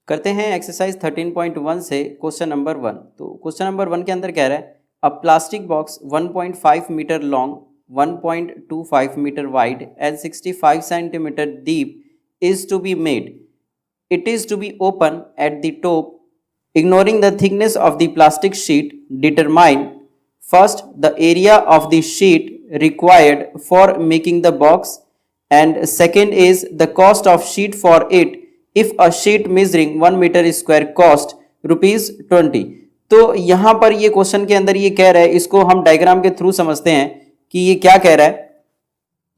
करते हैं एक्सरसाइज 13.1 से क्वेश्चन नंबर 1। तो क्वेश्चन नंबर 1 के अंदर कह रहा है a plastic box 1.5 metre long, 1.25 metre wide and 65 centimetre deep is to be made. It is to be open at the top. Ignoring the thickness of the plastic sheet, determine first the area of the sheet required for making the box, and second is the cost of sheet for it. If a sheet measuring 1 meter square cost ₹20। तो यहां पर ये question के अंदर ये कह रहा है, इसको हम डायग्राम के थ्रू समझते हैं कि ये क्या कह रहा है।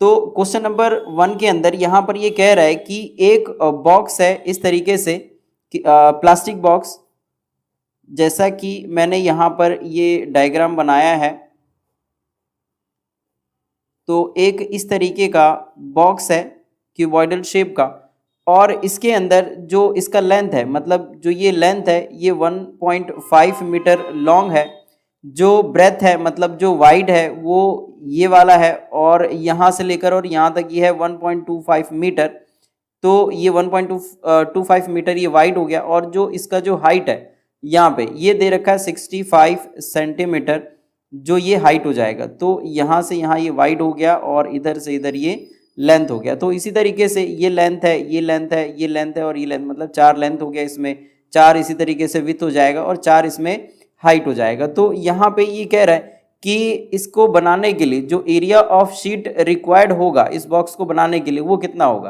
तो क्वेश्चन नंबर 1 के अंदर यहां पर ये कह रहा है कि एक बॉक्स है इस तरीके से, प्लास्टिक बॉक्स, जैसा कि मैंने यहां पर ये डायग्राम बनाया है। तो एक इस तरीके का बॉक्स है क्यूबॉइडल शेप का, और इसके अंदर जो इसका लेंथ है, मतलब जो ये लेंथ है ये 1.5 मीटर लॉन्ग है। जो ब्रेथ है, मतलब जो वाइड है, वो ये वाला है, और यहाँ से लेकर और यहाँ तक ये है 1.25 मीटर। तो ये 1.25 मीटर ये वाइड हो गया, और जो इसका जो हाइट है यहाँ पे ये दे रखा है 65 सेंटीमीटर, जो ये हाइट हो जाएगा। तो यहाँ से यहाँ ये वाइड हो गया और इधर से इधर ये लेंथ हो गया। तो इसी तरीके से ये लेंथ है, ये लेंथ है, ये लेंथ है और ये लेंथ, मतलब 4 लेंथ हो गया इसमें, 4 इसी तरीके से विड्थ हो जाएगा और 4 इसमें हाइट हो जाएगा। तो यहाँ पे ये कह रहा है कि इसको बनाने के लिए जो एरिया ऑफ शीट रिक्वायर्ड होगा इस बॉक्स को बनाने के लिए वो कितना होगा।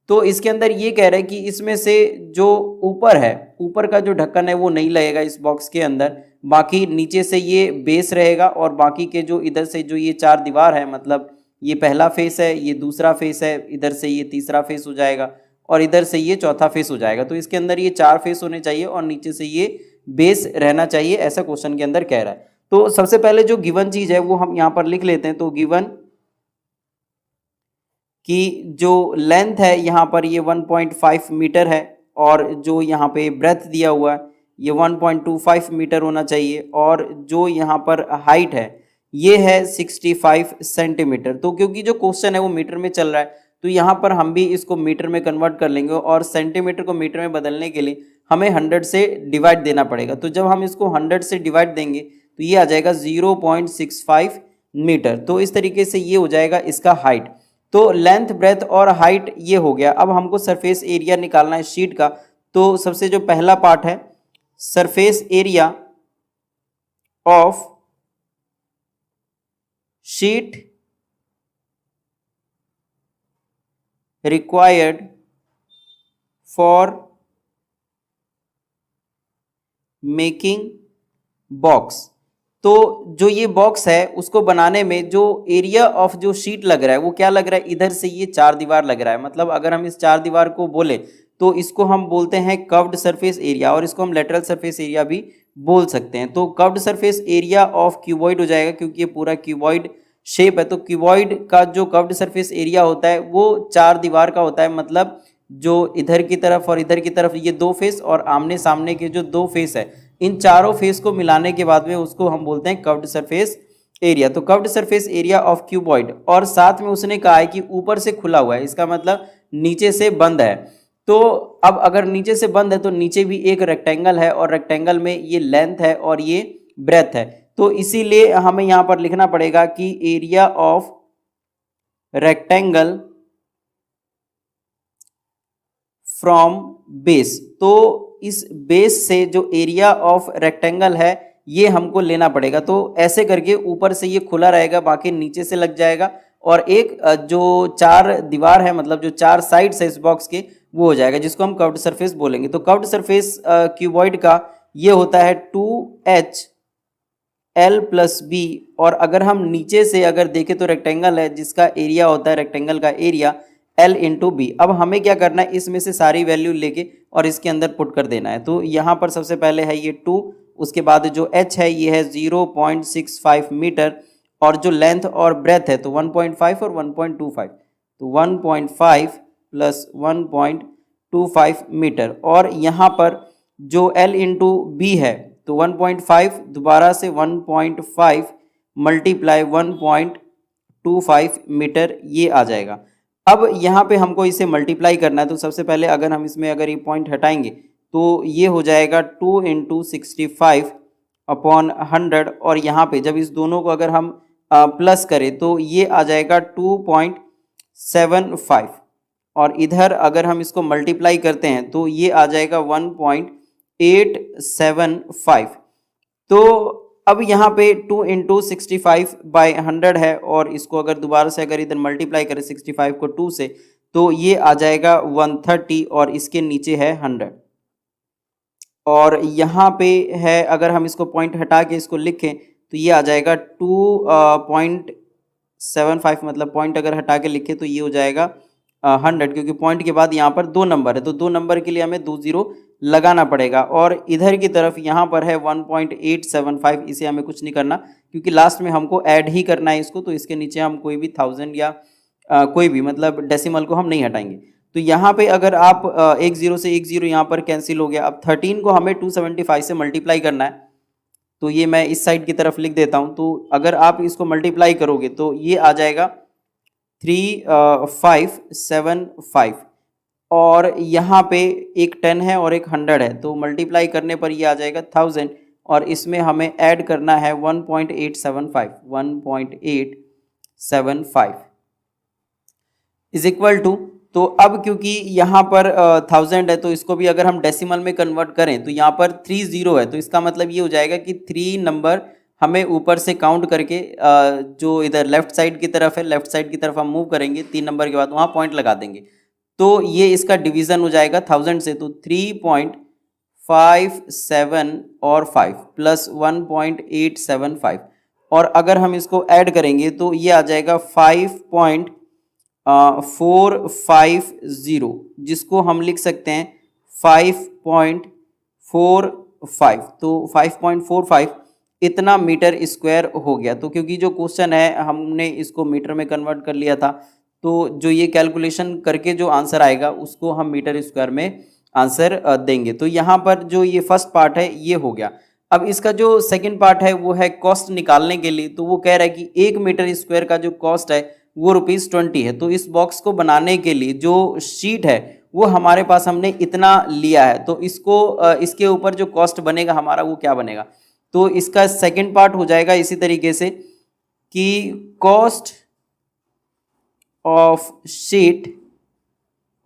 तो इसके अंदर ये कह रहा है कि इसमें से जो ऊपर है, ऊपर का जो ढक्कन है वो नहीं लगेगा इस बॉक्स के अंदर, बाकी नीचे से ये बेस रहेगा, और बाकी के जो इधर से जो ये 4 दीवार है, मतलब ये पहला फेस है, ये दूसरा फेस है, इधर से ये तीसरा फेस हो जाएगा और इधर से ये चौथा फेस हो जाएगा। तो इसके अंदर ये 4 फेस होने चाहिए और नीचे से ये बेस रहना चाहिए, ऐसा क्वेश्चन के अंदर कह रहा है। तो सबसे पहले जो गिवन चीज है वो हम यहाँ पर लिख लेते हैं। तो गिवन कि जो लेंथ है यहाँ पर ये 1.5 मीटर है, और जो यहाँ पे ब्रेथ दिया हुआ है ये 1.25 मीटर होना चाहिए, और जो यहाँ पर हाइट है ये है 65 सेंटीमीटर। तो क्योंकि जो क्वेश्चन है वो मीटर में चल रहा है, तो यहाँ पर हम भी इसको मीटर में कन्वर्ट कर लेंगे, और सेंटीमीटर को मीटर में बदलने के लिए हमें 100 से डिवाइड देना पड़ेगा। तो जब हम इसको 100 से डिवाइड देंगे तो ये आ जाएगा 0.65 मीटर। तो इस तरीके से ये हो जाएगा इसका हाइट। तो लेंथ, ब्रेथ और हाइट ये हो गया। अब हमको सरफेस एरिया निकालना है शीट का। तो सबसे जो पहला पार्ट है, surface area of sheet required for making box. तो जो ये बॉक्स है उसको बनाने में जो एरिया ऑफ जो शीट लग रहा है वो क्या लग रहा है, इधर से ये 4 दीवार लग रहा है। मतलब अगर हम इस 4 दीवार को बोले तो इसको हम बोलते हैं कर्व्ड सरफेस एरिया, और इसको हम लेटरल सरफेस एरिया भी बोल सकते हैं। तो curved surface area of cuboid हो जाएगा, क्योंकि ये पूरा क्यूबॉइड शेप है। तो क्यूबॉइड का जो कर्व्ड सरफेस एरिया होता है वो 4 दीवार का होता है, मतलब जो इधर की तरफ और इधर की तरफ ये 2 फेस और आमने सामने के जो 2 फेस है, इन चारों फेस को मिलाने के बाद में उसको हम बोलते हैं कर्व्ड सरफेस एरिया। तो curved surface area of cuboid, और साथ में उसने कहा है कि ऊपर से खुला हुआ है, इसका मतलब नीचे से बंद है। तो अब अगर नीचे से बंद है तो नीचे भी एक रेक्टेंगल है, और रेक्टेंगल में ये लेंथ है और ये ब्रेथ है। तो इसीलिए हमें यहाँ पर लिखना पड़ेगा कि area of rectangle from base. तो इस बेस से जो एरिया ऑफ रेक्टेंगल है ये हमको लेना पड़ेगा। तो ऐसे करके ऊपर से ये खुला रहेगा, बाकी नीचे से लग जाएगा, और एक जो 4 दीवार है, मतलब जो 4 साइड्स है इस बॉक्स के, वो हो जाएगा, जिसको हम कर्व्ड सरफेस बोलेंगे। तो कर्व्ड सरफेस क्यूबॉइड का ये होता है 2HL + B, और अगर हम नीचे से अगर देखें तो रेक्टेंगल है जिसका एरिया होता है, रेक्टेंगल का एरिया L × B। अब हमें क्या करना है, इसमें से सारी वैल्यू लेके और इसके अंदर पुट कर देना है। तो यहाँ पर सबसे पहले है ये 2, उसके बाद जो H है ये है 0.65 मीटर, और जो लेंथ और ब्रेथ है तो 1.5 और 1.25, तो 1.5 + 1.25 मीटर। और यहाँ पर जो L × B है तो 1.5 दोबारा से 1.5 × 1.25 मीटर ये आ जाएगा। अब यहाँ पे हमको इसे मल्टीप्लाई करना है। तो सबसे पहले अगर हम इसमें अगर ये पॉइंट हटाएंगे तो ये हो जाएगा 2 इंटू 65 अपॉन 100, और यहाँ पे जब इस दोनों को अगर हम प्लस करें तो ये आ जाएगा 2.75, और इधर अगर हम इसको मल्टीप्लाई करते हैं तो ये आ जाएगा 1.875। तो अब यहाँ पे 2 इंटू 65/100 है, और इसको अगर दोबारा से अगर इधर मल्टीप्लाई करें 65 को 2 से तो ये आ जाएगा 130, और इसके नीचे है 100। और यहाँ पे है, अगर हम इसको पॉइंट हटा के इसको लिखें तो ये आ जाएगा 2.75, मतलब पॉइंट अगर हटा के लिखें तो ये हो जाएगा 100, क्योंकि पॉइंट के बाद यहाँ पर 2 नंबर है तो 2 नंबर के लिए हमें 2 0 लगाना पड़ेगा। और इधर की तरफ यहाँ पर है 1.875, इसे हमें कुछ नहीं करना क्योंकि लास्ट में हमको ऐड ही करना है इसको, तो इसके नीचे हम कोई भी 1000 या कोई भी मतलब डेसिमल को हम नहीं हटाएंगे। तो यहाँ पे अगर आप 1 0 से 1 0 यहाँ पर कैंसिल हो गया। अब 13 को हमें 275 से मल्टीप्लाई करना है, तो ये मैं इस साइड की तरफ लिख देता हूँ। तो अगर आप इसको मल्टीप्लाई करोगे तो ये आ जाएगा 3575, और यहाँ पे एक 10 है और एक 100 है, तो मल्टीप्लाई करने पर ये आ जाएगा 1000, और इसमें हमें ऐड करना है 1.875 इज इक्वल टू। तो अब क्योंकि यहाँ पर 1000 है तो इसको भी अगर हम डेसिमल में कन्वर्ट करें तो यहाँ पर 30 है, तो इसका मतलब ये हो जाएगा कि 3 नंबर हमें ऊपर से काउंट करके जो इधर लेफ्ट साइड की तरफ है, लेफ्ट साइड की तरफ हम मूव करेंगे 3 नंबर के बाद, वहाँ पॉइंट लगा देंगे तो ये इसका डिवीज़न हो जाएगा 1000 से। तो 3.57 और 5 प्लस 1.875, और अगर हम इसको ऐड करेंगे तो ये आ जाएगा 5.450, जिसको हम लिख सकते हैं 5.45। तो 5.45 इतना मीटर स्क्वायर हो गया। तो क्योंकि जो क्वेश्चन है हमने इसको मीटर में कन्वर्ट कर लिया था, तो जो ये कैलकुलेशन करके जो आंसर आएगा उसको हम मीटर स्क्वायर में आंसर देंगे। तो यहाँ पर जो ये फर्स्ट पार्ट है ये हो गया। अब इसका जो सेकंड पार्ट है वो है कॉस्ट निकालने के लिए। तो वो कह रहा है कि 1 मीटर स्क्वायर का जो कॉस्ट है वो ₹20 है। तो इस बॉक्स को बनाने के लिए जो शीट है वो हमारे पास हमने इतना लिया है, तो इसको इसके ऊपर जो कॉस्ट बनेगा हमारा वो क्या बनेगा। तो इसका सेकंड पार्ट हो जाएगा इसी तरीके से कि cost of sheet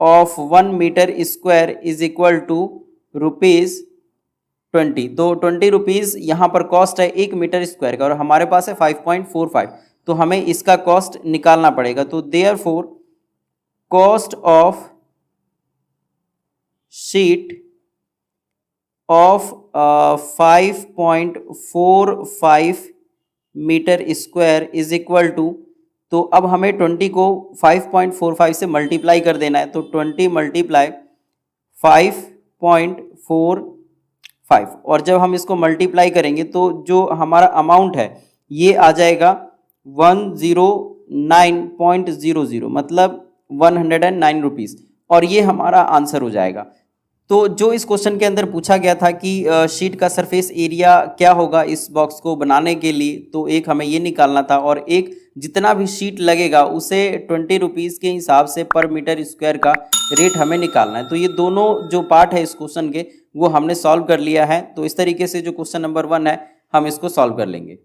of 1 metre square is equal to ₹20। तो 20 रुपीज़ यहाँ पर कॉस्ट है 1 मीटर स्क्वायर का, और हमारे पास है 5.45, तो हमें इसका कॉस्ट निकालना पड़ेगा। तो therefore cost of sheet of 5.45 metre square is equal to, तो अब हमें 20 को 5.45 से मल्टीप्लाई कर देना है। तो 20 मल्टीप्लाई 5.45, और जब हम इसको मल्टीप्लाई करेंगे तो जो हमारा अमाउंट है ये आ जाएगा 109.00, मतलब 109 रुपीज़, और ये हमारा आंसर हो जाएगा। तो जो इस क्वेश्चन के अंदर पूछा गया था कि शीट का सरफेस एरिया क्या होगा इस बॉक्स को बनाने के लिए, तो एक हमें ये निकालना था, और एक जितना भी शीट लगेगा उसे 20 रुपीज़ के हिसाब से पर मीटर स्क्वायर का रेट हमें निकालना है। तो ये दोनों जो पार्ट है इस क्वेश्चन के वो हमने सॉल्व कर लिया है। तो इस तरीके से जो क्वेश्चन नंबर 1 है हम इसको सॉल्व कर लेंगे।